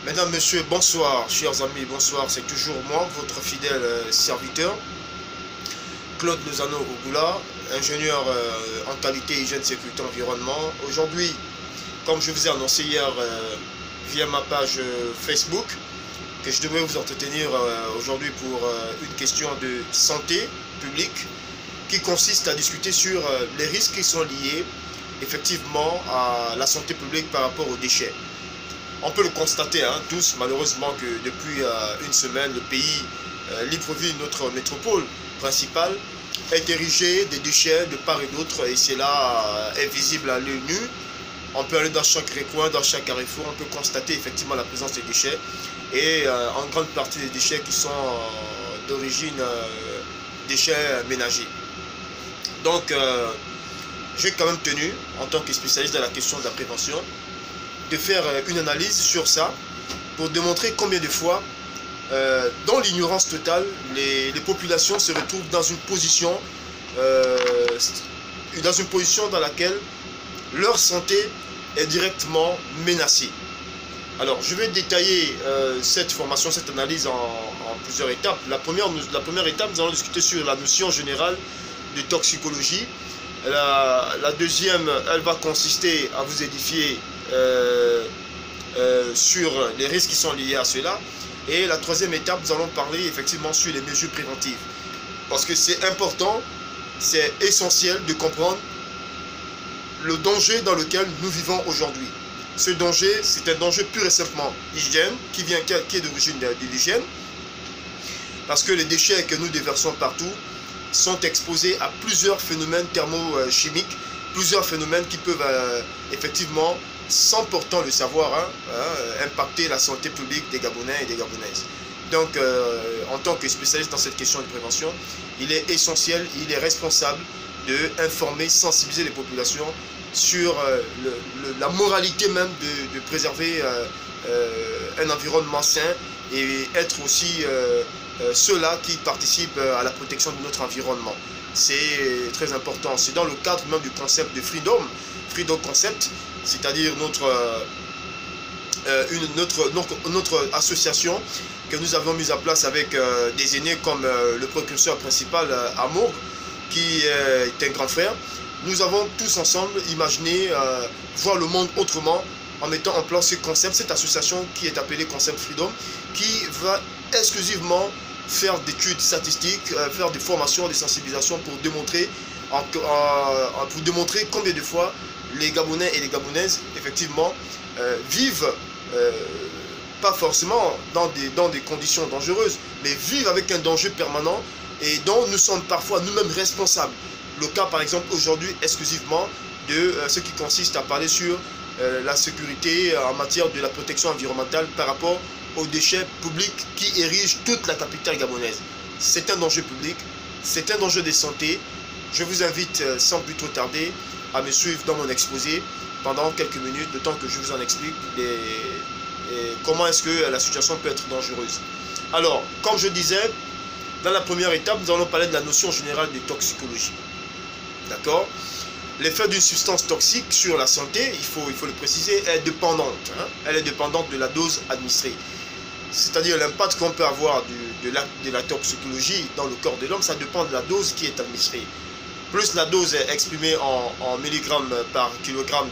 Mesdames, Messieurs, bonsoir, chers amis, bonsoir. C'est toujours moi, votre fidèle serviteur, Claude Lozano Ogula, ingénieur en qualité, hygiène, sécurité, environnement. Aujourd'hui, comme je vous ai annoncé hier via ma page Facebook, que je devrais vous entretenir aujourd'hui pour une question de santé publique qui consiste à discuter sur les risques qui sont liés effectivement à la santé publique par rapport aux déchets. On peut le constater tous, malheureusement, que depuis une semaine, le pays Libreville, notre métropole principale, est érigé des déchets de part et d'autre, et cela est visible à l'œil nu. On peut aller dans chaque recoin, dans chaque carrefour, on peut constater effectivement la présence des déchets, et en grande partie des déchets qui sont d'origine déchets ménagers. Donc, j'ai quand même tenu, en tant que spécialiste dans la question de la prévention, de faire une analyse sur ça pour démontrer combien de fois, dans l'ignorance totale, les populations se retrouvent dans une position dans laquelle leur santé est directement menacée. Alors, je vais détailler cette formation, cette analyse en plusieurs étapes. La première étape, nous allons discuter sur la notion générale de toxicologie. La deuxième, elle va consister à vous édifier sur les risques qui sont liés à cela. Et la troisième étape, nous allons parler effectivement sur les mesures préventives. Parce que c'est important, c'est essentiel de comprendre le danger dans lequel nous vivons aujourd'hui. Ce danger, c'est un danger pur et simplement hygiène, qui est d'origine de l'hygiène. Parce que les déchets que nous déversons partout sont exposés à plusieurs phénomènes thermochimiques, plusieurs phénomènes qui peuvent effectivement, sans pourtant le savoir, impacter la santé publique des Gabonais et des Gabonaises. Donc, en tant que spécialiste dans cette question de prévention, il est essentiel, il est responsable d'informer, sensibiliser les populations sur la moralité même de préserver un environnement sain et être aussi ceux-là qui participent à la protection de notre environnement. C'est très important. C'est dans le cadre même du concept de Freedom Concept, c'est-à-dire notre association que nous avons mise en place avec des aînés comme le précurseur principal Amour, qui est un grand frère. Nous avons tous ensemble imaginé voir le monde autrement en mettant en place ce concept, cette association qui est appelée Concept Freedom, qui va exclusivement faire des études statistiques, faire des formations, des sensibilisations pour démontrer combien de fois les Gabonais et les Gabonaises, effectivement, vivent, pas forcément dans des conditions dangereuses, mais vivent avec un danger permanent et dont nous sommes parfois nous-mêmes responsables. Le cas, par exemple, aujourd'hui, exclusivement de ce qui consiste à parler sur la sécurité en matière de la protection environnementale par rapport aux déchets publics qui érigent toute la capitale gabonaise. C'est un danger public, c'est un danger de santé. Je vous invite sans plus trop tarder à me suivre dans mon exposé pendant quelques minutes, le temps que je vous en explique comment est-ce que la situation peut être dangereuse. Alors, comme je disais, dans la première étape, nous allons parler de la notion générale de toxicologie. D'accord? L'effet d'une substance toxique sur la santé, il faut le préciser, est dépendante. Elle est dépendante de la dose administrée. C'est-à-dire l'impact qu'on peut avoir de la toxicologie dans le corps de l'homme, ça dépend de la dose qui est administrée. Plus la dose est exprimée en milligrammes par kilogramme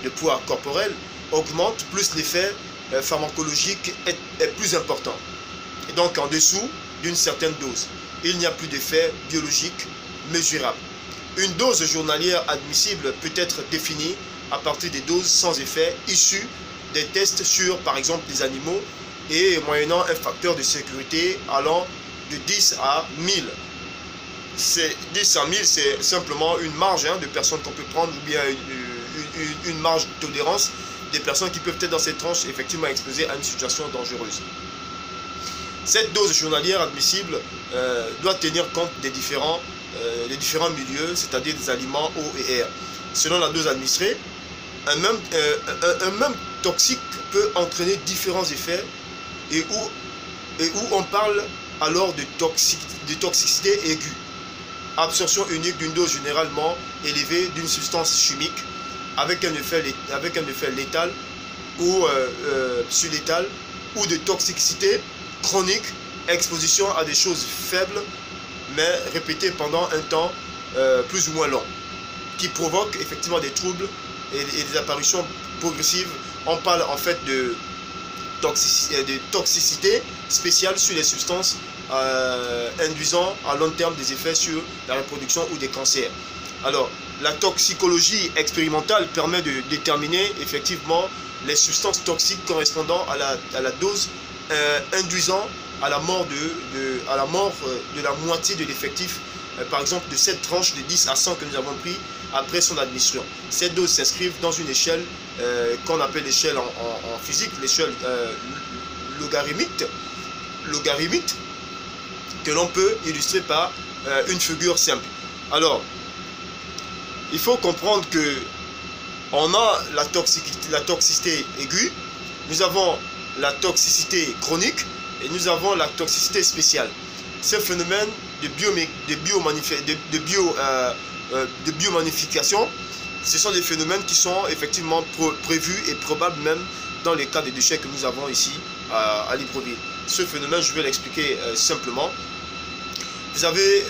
de poids corporel augmente, plus l'effet pharmacologique est plus important. Et donc en dessous d'une certaine dose, il n'y a plus d'effet biologique mesurable. Une dose journalière admissible peut être définie à partir des doses sans effet issues des tests sur, par exemple, des animaux et moyennant un facteur de sécurité allant de 10 à 1000. 10 à 1000, c'est simplement une marge de personnes qu'on peut prendre, ou bien une marge de tolérance des personnes qui peuvent être dans cette tranche effectivement exposées à une situation dangereuse. Cette dose journalière admissible doit tenir compte des différents milieux, c'est-à-dire des aliments, eau et air. Selon la dose administrée, un même toxique peut entraîner différents effets et où on parle alors de toxicité aiguë. Absorption unique d'une dose généralement élevée d'une substance chimique avec un effet létal ou sublétale ou de toxicité chronique, exposition à des choses faibles mais répétées pendant un temps plus ou moins long, qui provoquent effectivement des troubles et des apparitions progressives. On parle en fait de toxicité spéciale sur les substances induisant à long terme des effets sur la reproduction ou des cancers. Alors, la toxicologie expérimentale permet de déterminer effectivement les substances toxiques correspondant à la dose induisant à la mort de la moitié de l'effectif, par exemple de cette tranche de 10 à 100 que nous avons pris après son administration. Ces doses s'inscrivent dans une échelle qu'on appelle l'échelle en physique, l'échelle logarithmique, que l'on peut illustrer par une figure simple. Alors, il faut comprendre que on a la toxicité aiguë, nous avons la toxicité chronique et nous avons la toxicité spéciale. Ces phénomènes de biomagnification, ce sont des phénomènes qui sont effectivement prévus et probables même dans les cas de déchets que nous avons ici à Libreville. Ce phénomène, je vais l'expliquer simplement. Vous avez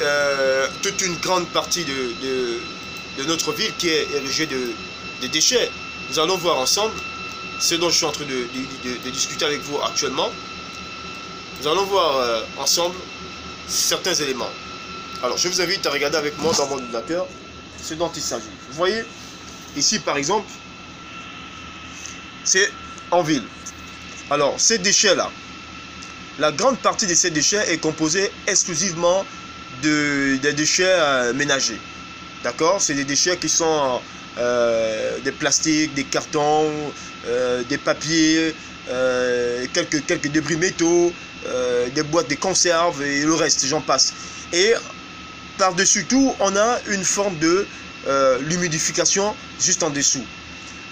toute une grande partie de notre ville qui est érigée de déchets. Nous allons voir ensemble ce dont je suis en train de discuter avec vous actuellement. Nous allons voir ensemble certains éléments. Alors, je vous invite à regarder avec moi dans mon ordinateur ce dont il s'agit. Vous voyez, ici par exemple, c'est en ville. Alors, ces déchets-là, la grande partie de ces déchets est composée exclusivement des déchets ménagers. D'accord? C'est des déchets qui sont des plastiques, des cartons, des papiers, quelques débris métaux, des boîtes de conserve et le reste, j'en passe. Et par-dessus tout, on a une forme de l'humidification juste en dessous.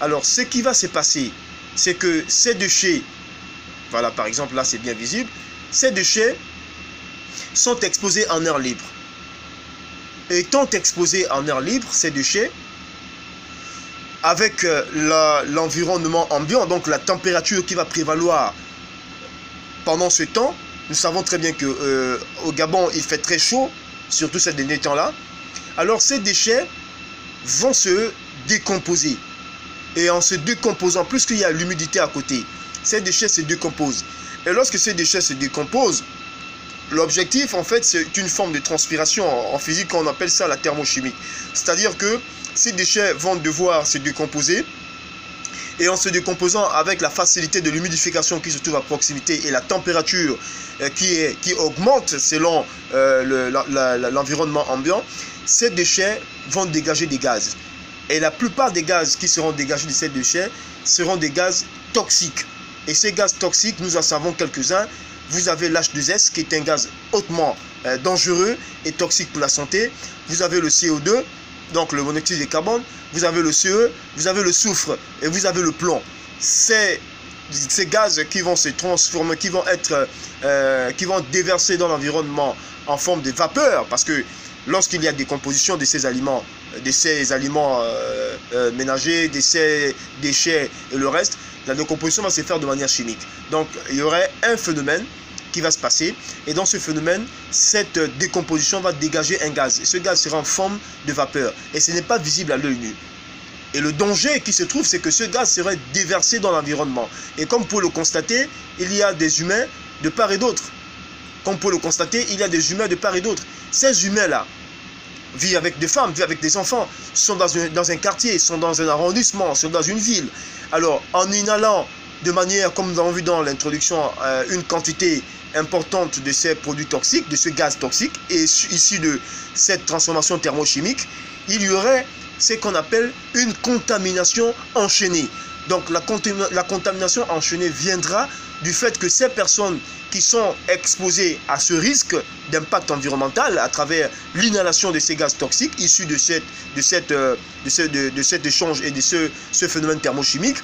Alors, ce qui va se passer, c'est que ces déchets, voilà, par exemple, là, c'est bien visible, ces déchets sont exposés en air libre. Étant exposés en air libre, ces déchets, avec l'environnement ambiant, donc la température qui va prévaloir pendant ce temps, nous savons très bien qu'au Gabon, il fait très chaud, surtout ces derniers temps-là. Alors ces déchets vont se décomposer. Et en se décomposant, plus qu'il y a l'humidité à côté, ces déchets se décomposent. Et lorsque ces déchets se décomposent, l'objectif, en fait, c'est une forme de transpiration. En physique, on appelle ça la thermochimie. C'est-à-dire que ces déchets vont devoir se décomposer. Et en se décomposant avec la facilité de l'humidification qui se trouve à proximité et la température qui augmente selon l'environnement ambiant, ces déchets vont dégager des gaz. Et la plupart des gaz qui seront dégagés de ces déchets seront des gaz toxiques. Et ces gaz toxiques, nous en savons quelques-uns. Vous avez l'H2S qui est un gaz hautement dangereux et toxique pour la santé. Vous avez le CO2, donc le monoxyde de carbone. Vous avez le CE, vous avez le soufre et vous avez le plomb. Ces gaz qui vont se transformer, qui vont déverser dans l'environnement en forme de vapeur, parce que lorsqu'il y a décomposition de ces aliments ménagers, de ces déchets et le reste, la décomposition va se faire de manière chimique. Donc il y aurait un phénomène qui va se passer, et dans ce phénomène, cette décomposition va dégager un gaz, et ce gaz sera en forme de vapeur, et ce n'est pas visible à l'œil nu. Et le danger qui se trouve, c'est que ce gaz serait déversé dans l'environnement, et comme vous pouvez le constater, il y a des humains de part et d'autre. Comme vous pouvez le constater, il y a des humains de part et d'autre. Ces humains-là vivent avec des femmes, vivent avec des enfants, sont dans un quartier, sont dans un arrondissement, sont dans une ville. Alors, en inhalant de manière, comme nous avons vu dans l'introduction, une quantité importante de ces produits toxiques, de ce gaz toxique, et issu de cette transformation thermochimique, il y aurait ce qu'on appelle une contamination enchaînée. Donc la contamination enchaînée viendra du fait que ces personnes qui sont exposées à ce risque d'impact environnemental à travers l'inhalation de ces gaz toxiques issus de cet échange et de ce phénomène thermochimique,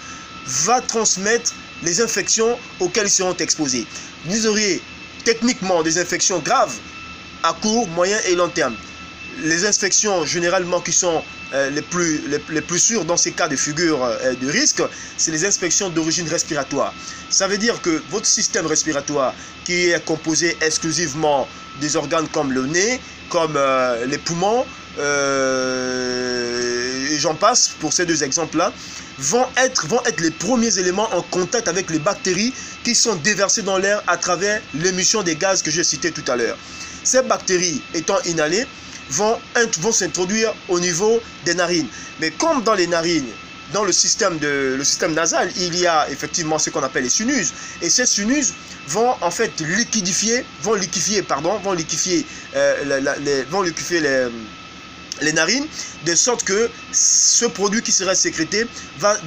va transmettre les infections auxquelles ils seront exposés. Vous auriez techniquement des infections graves à court, moyen et long terme. les infections généralement qui sont les plus sûres dans ces cas de figure de risque, c'est les infections d'origine respiratoire. Ça veut dire que votre système respiratoire qui est composé exclusivement des organes comme le nez, comme les poumons, et j'en passe pour ces deux exemples-là, vont être les premiers éléments en contact avec les bactéries qui sont déversées dans l'air à travers l'émission des gaz que j'ai cités tout à l'heure. Ces bactéries étant inhalées vont s'introduire au niveau des narines. Mais comme dans les narines, dans le système nasal, il y a effectivement ce qu'on appelle les sinus. Et ces sinus vont en fait liquifier les narines, de sorte que ce produit qui serait sécrété va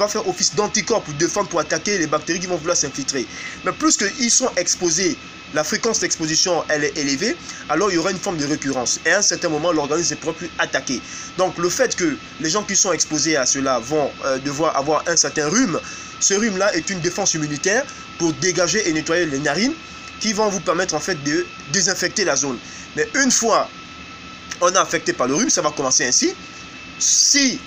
faire office d'anticorps pour attaquer les bactéries qui vont vouloir s'infiltrer. Mais plus qu'ils sont exposés, la fréquence d'exposition elle est élevée, alors il y aura une forme de récurrence. Et à un certain moment, l'organisme ne pourra plus attaquer. Donc le fait que les gens qui sont exposés à cela vont devoir avoir un certain rhume, ce rhume-là est une défense immunitaire pour dégager et nettoyer les narines qui vont vous permettre en fait de désinfecter la zone. Mais une fois on est affecté par le rhume, ça va commencer ainsi. Si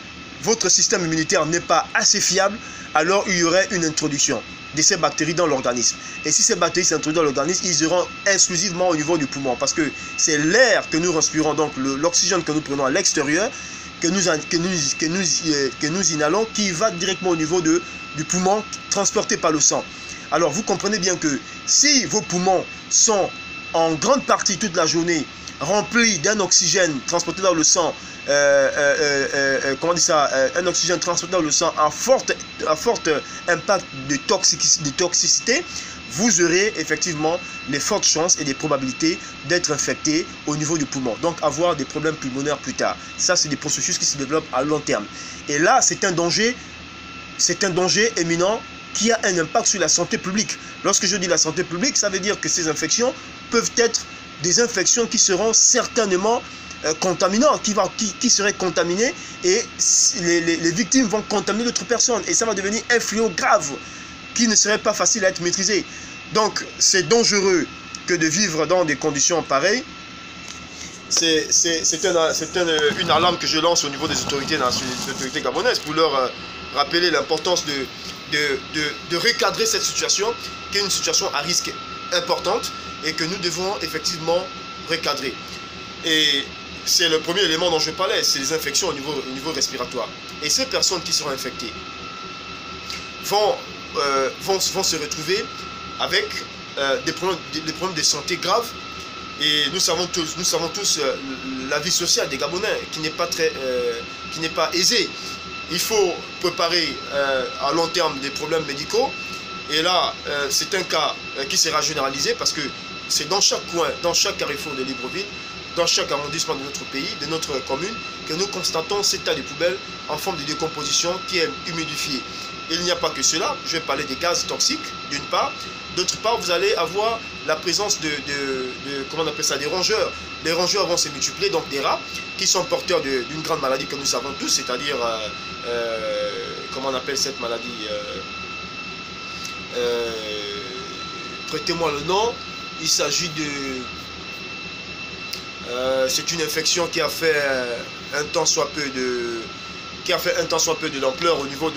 votre système immunitaire n'est pas assez fiable, alors il y aurait une introduction de ces bactéries dans l'organisme. Et si ces bactéries s'introduisent dans l'organisme, ils iront exclusivement au niveau du poumon, parce que c'est l'air que nous respirons, donc l'oxygène que nous prenons à l'extérieur, que nous inhalons, qui va directement au niveau du poumon, transporté par le sang. Alors vous comprenez bien que si vos poumons sont en grande partie toute la journée remplis d'un oxygène transporté dans le sang, un oxygène transporté dans le sang à fort impact de toxicité, vous aurez effectivement les fortes chances et des probabilités d'être infecté au niveau du poumon, donc avoir des problèmes pulmonaires plus tard. Ça, c'est des processus qui se développent à long terme. Et là, c'est un danger éminent qui a un impact sur la santé publique. Lorsque je dis la santé publique, ça veut dire que ces infections peuvent être des infections qui seront certainement contaminantes, qui seraient contaminées, et les victimes vont contaminer d'autres personnes. Et ça va devenir un fléau grave qui ne serait pas facile à être maîtrisé. Donc, c'est dangereux que de vivre dans des conditions pareilles. C'est une alarme que je lance au niveau des autorités gabonaises pour leur rappeler l'importance de recadrer cette situation, qui est une situation à risque importante et que nous devons effectivement recadrer. Et c'est le premier élément dont je parlais, c'est les infections au niveau respiratoire. Et ces personnes qui seront infectées vont se retrouver avec des problèmes de santé graves. Et nous savons tous la vie sociale des Gabonais qui n'est pas aisée. Il faut préparer à long terme des problèmes médicaux. Et là, c'est un cas qui sera généralisé parce que c'est dans chaque coin, dans chaque carrefour de Libreville, dans chaque arrondissement de notre pays, de notre commune, que nous constatons cet tas de poubelles en forme de décomposition qui est humidifié. Il n'y a pas que cela, je vais parler des gaz toxiques d'une part. D'autre part, vous allez avoir la présence comment on appelle ça, des rongeurs. Les rongeurs vont se multiplier, donc des rats qui sont porteurs d'une grande maladie que nous savons tous, c'est-à-dire, comment on appelle cette maladie, prêtez-moi le nom. Il s'agit c'est une infection qui a fait un tant soit peu de l'ampleur au niveau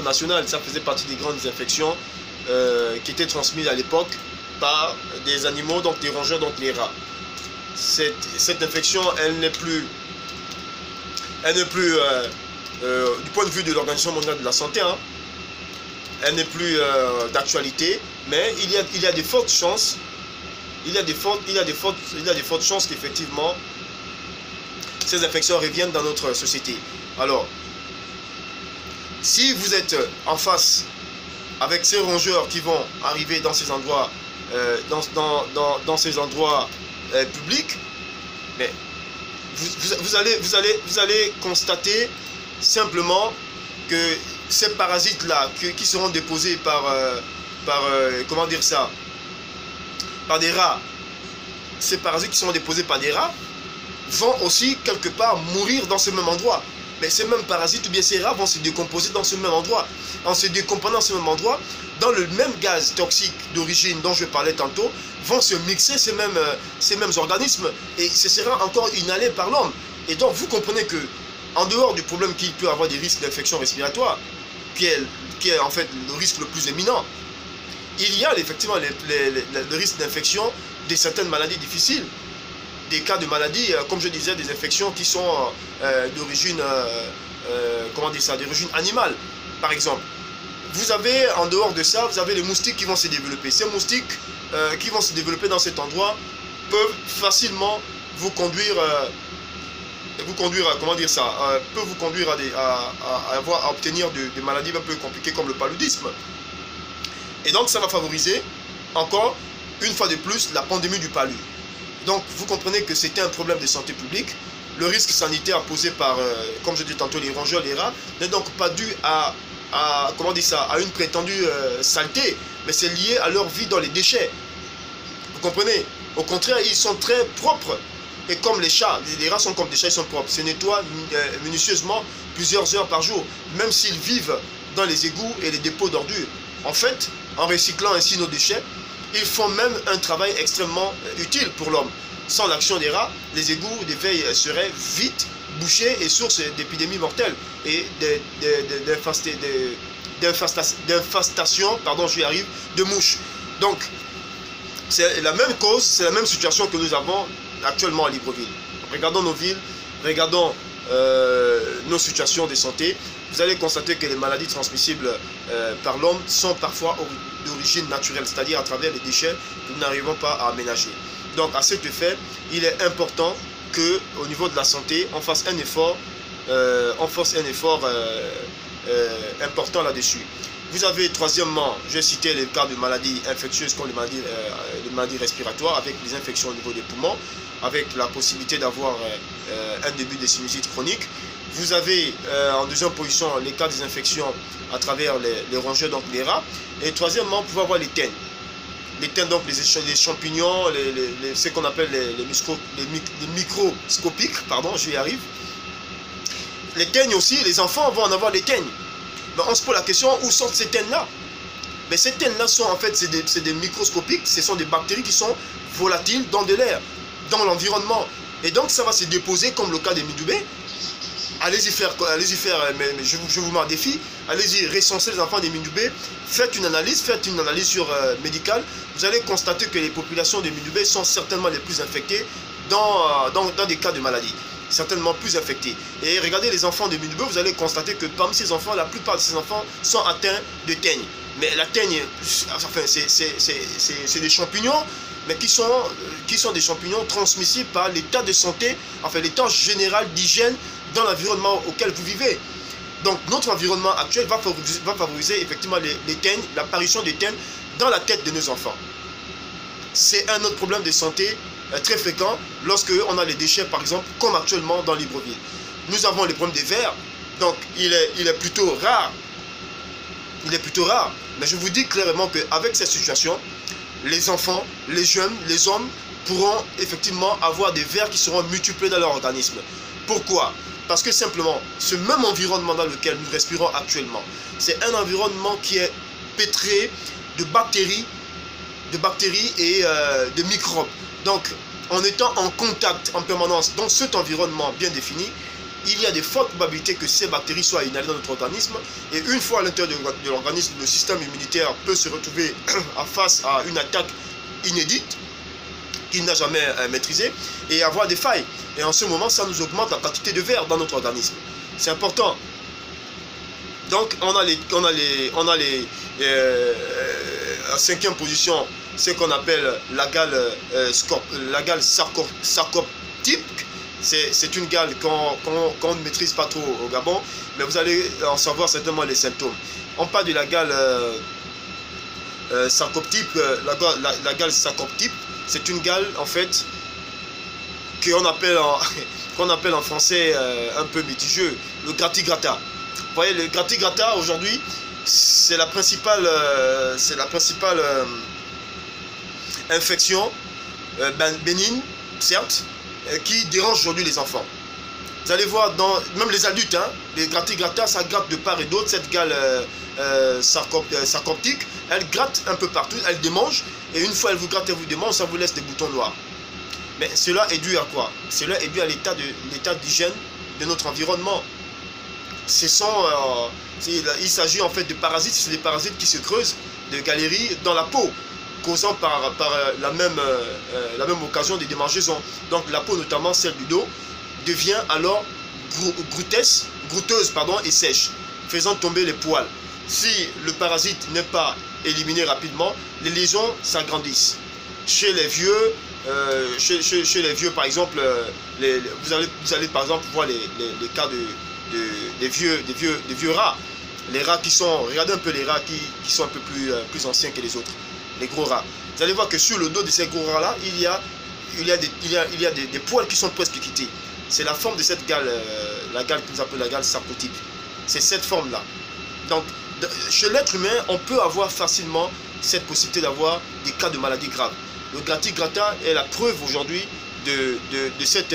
national. Ça faisait partie des grandes infections qui étaient transmises à l'époque par des animaux, donc des rongeurs, donc les rats. Cette infection, elle n'est plus du point de vue de l'Organisation mondiale de la santé, hein, elle n'est plus d'actualité, mais il y a des fortes chances. Il y a des fortes chances qu'effectivement ces infections reviennent dans notre société. Alors, si vous êtes en face avec ces rongeurs qui vont arriver dans ces endroits, dans ces endroits publics, mais vous allez constater simplement que ces parasites-là qui seront déposés comment dire ça, par des rats, ces parasites qui seront déposés par des rats vont aussi quelque part mourir dans ce même endroit. mais ces mêmes parasites ou bien ces rats vont se décomposer dans ce même endroit. En se décomposant dans ce même endroit, dans le même gaz toxique d'origine dont je parlais tantôt, vont se mixer ces mêmes organismes et ce sera encore inhalé par l'homme. Et donc vous comprenez que, en dehors du problème qu'il peut avoir des risques d'infection respiratoire, qui est en fait le risque le plus éminent, il y a effectivement le risque d'infection de certaines maladies difficiles, des cas de maladies, comme je disais, des infections qui sont d'origine, comment dire ça, d'origine animale, par exemple. Vous avez, en dehors de ça, vous avez les moustiques qui vont se développer. Ces moustiques qui vont se développer dans cet endroit peuvent facilement vous conduire, comment dire ça, peuvent vous conduire à obtenir des maladies un peu compliquées comme le paludisme. Et donc ça va favoriser encore, une fois de plus, la pandémie du palu. Donc vous comprenez que c'était un problème de santé publique. Le risque sanitaire posé par, comme je dis tantôt, les rongeurs, les rats, n'est donc pas dû comment dire ça, à une prétendue saleté, mais c'est lié à leur vie dans les déchets. Vous comprenez? Au contraire, ils sont très propres. Et comme les chats, les rats sont comme des chats, ils sont propres. Se nettoient minutieusement plusieurs heures par jour, même s'ils vivent dans les égouts et les dépôts d'ordures. En fait, en recyclant ainsi nos déchets, ils font même un travail extrêmement utile pour l'homme. Sans l'action des rats, les égouts des veilles seraient vite bouchés et source d'épidémies mortelles et d'infestation, pardon, j'y arrive, de mouches. Donc, c'est la même cause, c'est la même situation que nous avons actuellement à Libreville. Regardons nos villes, regardons nos situations de santé. Vous allez constater que les maladies transmissibles par l'homme sont parfois d'origine naturelle, c'est-à-dire à travers les déchets que nous n'arrivons pas à aménager. Donc, à cet effet, il est important qu'au niveau de la santé, on fasse un effort, important là-dessus. Vous avez, troisièmement, j'ai cité les cas de maladies infectieuses comme les maladies respiratoires, avec les infections au niveau des poumons, avec la possibilité d'avoir un début de sinusite chronique. Vous avez en deuxième position les cas des infections à travers les rongeurs, donc les rats. Et troisièmement, vous pouvez avoir les teignes. Les teignes, donc les champignons, ce qu'on appelle les microscopiques, pardon, j'y arrive. Les teignes aussi, les enfants vont en avoir des teignes. Mais on se pose la question, où sortent ces teignes-là? Mais ces teignes-là sont en fait, c'est des microscopiques, ce sont des bactéries qui sont volatiles dans de l'air, dans l'environnement. Et donc ça va se déposer comme le cas des midoubés. Allez-y faire, mais je vous mets en défi, allez-y recenser les enfants des midoubés, faites une analyse médicale, vous allez constater que les populations des midoubés sont certainement les plus infectées dans des cas de maladie. Certainement plus infectés. Et regardez les enfants de midoubés, vous allez constater que parmi ces enfants, la plupart de ces enfants sont atteints de teigne. Mais la teigne, enfin, c'est des champignons, mais qui sont des champignons transmissibles par l'état de santé, enfin l'état général d'hygiène dans l'environnement auquel vous vivez. Donc notre environnement actuel va favoriser effectivement les teignes, l'apparition des teignes dans la tête de nos enfants. C'est un autre problème de santé très fréquent lorsque on a les déchets, par exemple, comme actuellement dans Libreville. Nous avons les problèmes des vers, donc il est plutôt rare. Il est plutôt rare. Mais je vous dis clairement qu'avec cette situation, les enfants, les jeunes, les hommes pourront effectivement avoir des vers qui seront multipliés dans leur organisme. Pourquoi? Parce que simplement, ce même environnement dans lequel nous respirons actuellement, c'est un environnement qui est pétré de bactéries et de microbes. Donc, en étant en contact en permanence dans cet environnement bien défini, il y a de fortes probabilités que ces bactéries soient inhalées dans notre organisme. Et une fois à l'intérieur de l'organisme, le système immunitaire peut se retrouver face à une attaque inédite qu'il n'a jamais maîtrisée et avoir des failles. Et en ce moment, ça nous augmente la quantité de verre dans notre organisme. C'est important. Donc, on a en cinquième position, ce qu'on appelle la gale sarcoptique. C'est une gale qu'on ne maîtrise pas trop au Gabon, mais vous allez en savoir certainement les symptômes. On parle de la gale sarcoptique. La gale sarcoptique, c'est une gale en fait qu'on appelle en français un peu mitigeux, le gratis-gratin. Vous voyez, le gratis-gratin aujourd'hui, c'est la principale infection bénigne, certes, qui dérange aujourd'hui les enfants. Vous allez voir, même les adultes, hein, les gratter-gratter, ça gratte de part et d'autre. Cette gale sarcoptique, elle gratte un peu partout, elle démange. Et une fois elle vous gratte et vous démange, ça vous laisse des boutons noirs. Mais cela est dû à quoi? Cela est dû à l'état d'hygiène de notre environnement. Il s'agit en fait de parasites, c'est des parasites qui se creusent de galeries dans la peau, causant par la même occasion des démangeaisons. Donc la peau, notamment celle du dos, devient alors gouteuse et sèche, faisant tomber les poils. Si le parasite n'est pas éliminé rapidement, les lésions s'agrandissent. Chez les vieux, par exemple, vous allez par exemple voir les cas des vieux rats. Les rats qui sont, regardez un peu les rats qui sont un peu plus anciens que les autres, les gros rats. Vous allez voir que sur le dos de ces gros rats-là, il y a des poils qui sont presque quittés. C'est la forme de cette gale, la gale que nous appelons la gale sarcotype. C'est cette forme-là. Donc, chez l'être humain, on peut avoir facilement cette possibilité d'avoir des cas de maladies graves. Le gratter-gratter est la preuve aujourd'hui de cet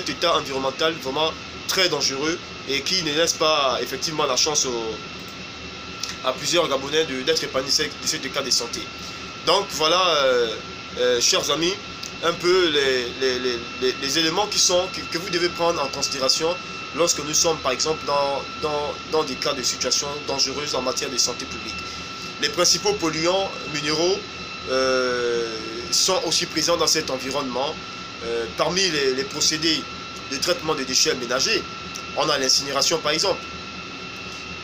état environnemental vraiment très dangereux et qui ne laisse pas effectivement la chance à plusieurs Gabonais d'être épargnés de cet cas de santé. Donc voilà, chers amis, un peu les éléments que vous devez prendre en considération lorsque nous sommes par exemple dans des cas de situations dangereuses en matière de santé publique. Les principaux polluants minéraux sont aussi présents dans cet environnement. Parmi les procédés de traitement des déchets ménagers, on a l'incinération par exemple.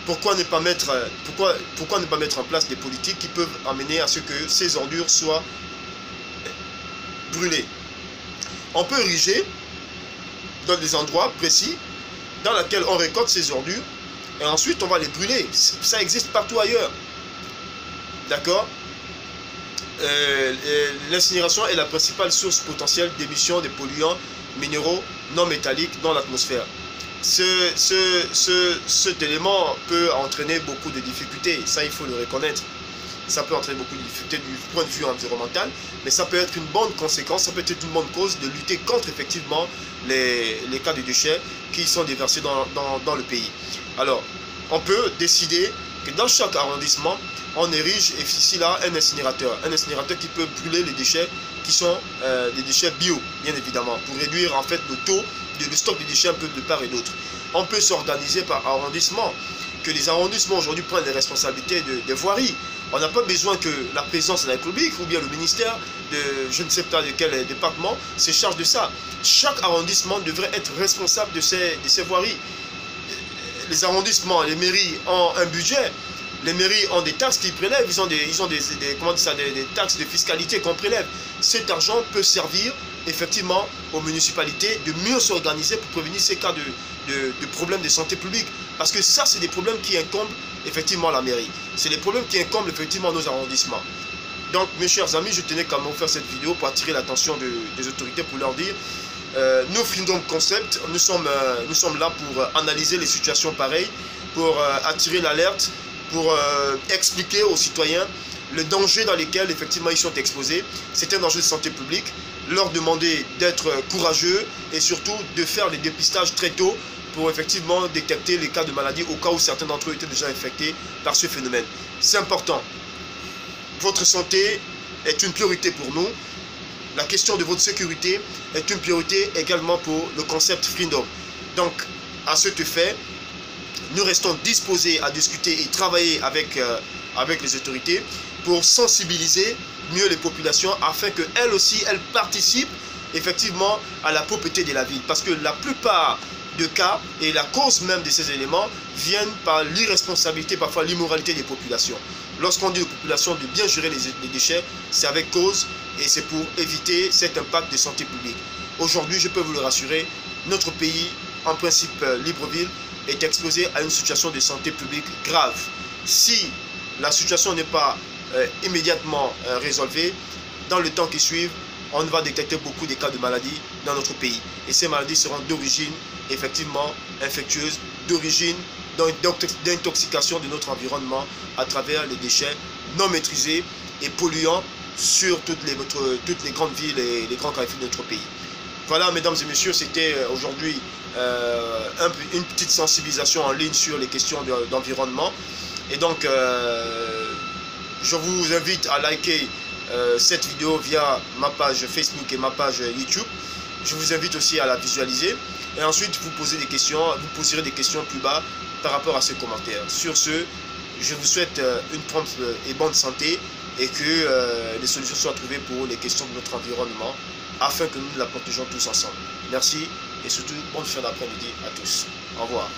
Pourquoi ne pas mettre en place des politiques qui peuvent amener à ce que ces ordures soient brûlées? On peut ériger dans des endroits précis dans lesquels on récolte ces ordures et ensuite on va les brûler. Ça existe partout ailleurs. D'accord? L'incinération est la principale source potentielle d'émission des polluants minéraux non métalliques dans l'atmosphère. Cet élément peut entraîner beaucoup de difficultés, ça il faut le reconnaître. Ça peut entraîner beaucoup de difficultés du point de vue environnemental, mais ça peut être une bonne conséquence, ça peut être une bonne cause de lutter contre effectivement les cas de déchets qui sont déversés dans le pays. Alors, on peut décider que dans chaque arrondissement, on érige ici là un incinérateur qui peut brûler les déchets qui sont des déchets bio, bien évidemment, pour réduire en fait le taux de stock de déchets un peu de part et d'autre. On peut s'organiser par arrondissement, que les arrondissements aujourd'hui prennent les responsabilités de voirie. On n'a pas besoin que la présidence de la République ou bien le ministère de je ne sais pas de quel département se charge de ça. Chaque arrondissement devrait être responsable de ces voiries. Les arrondissements, les mairies ont un budget. Les mairies ont des taxes qu'ils prélèvent, ils ont des taxes de fiscalité qu'on prélève. Cet argent peut servir effectivement aux municipalités de mieux s'organiser pour prévenir ces cas de problèmes de santé publique. Parce que ça, c'est des problèmes qui incombent effectivement la mairie. C'est des problèmes qui incombent effectivement nos arrondissements. Donc, mes chers amis, je tenais quand même à faire cette vidéo pour attirer l'attention des autorités pour leur dire nous, Freedom Concept, nous sommes là pour analyser les situations pareilles, pour attirer l'alerte, pour expliquer aux citoyens le danger dans lequel effectivement ils sont exposés. C'est un danger de santé publique. Leur demander d'être courageux et surtout de faire les dépistages très tôt pour effectivement détecter les cas de maladie au cas où certains d'entre eux étaient déjà infectés par ce phénomène. C'est important. Votre santé est une priorité pour nous. La question de votre sécurité est une priorité également pour le concept Freedom. Donc, à ce fait, nous restons disposés à discuter et travailler avec les autorités pour sensibiliser mieux les populations afin qu'elles aussi, elles participent effectivement à la propreté de la ville. Parce que la plupart des cas et la cause même de ces éléments viennent par l'irresponsabilité, parfois l'immoralité des populations. Lorsqu'on dit aux populations de bien gérer les déchets, c'est avec cause et c'est pour éviter cet impact de santé publique. Aujourd'hui, je peux vous le rassurer, notre pays, en principe Libreville, est exposé à une situation de santé publique grave. Si la situation n'est pas immédiatement résolvée, dans le temps qui suit, on va détecter beaucoup de cas de maladies dans notre pays. Et ces maladies seront d'origine effectivement infectieuse, d'origine d'intoxication de notre environnement à travers les déchets non maîtrisés et polluants sur toutes les grandes villes et les grands carrefours de notre pays. Voilà, mesdames et messieurs, c'était aujourd'hui une petite sensibilisation en ligne sur les questions d'environnement. Et donc, je vous invite à liker cette vidéo via ma page Facebook et ma page YouTube. Je vous invite aussi à la visualiser. Et ensuite, vous poserez des questions plus bas par rapport à ces commentaires. Sur ce, je vous souhaite une prompte et bonne santé et que les solutions soient trouvées pour les questions de notre environnement afin que nous la protégeons tous ensemble. Merci et surtout, bonne fin d'après-midi à tous. Au revoir.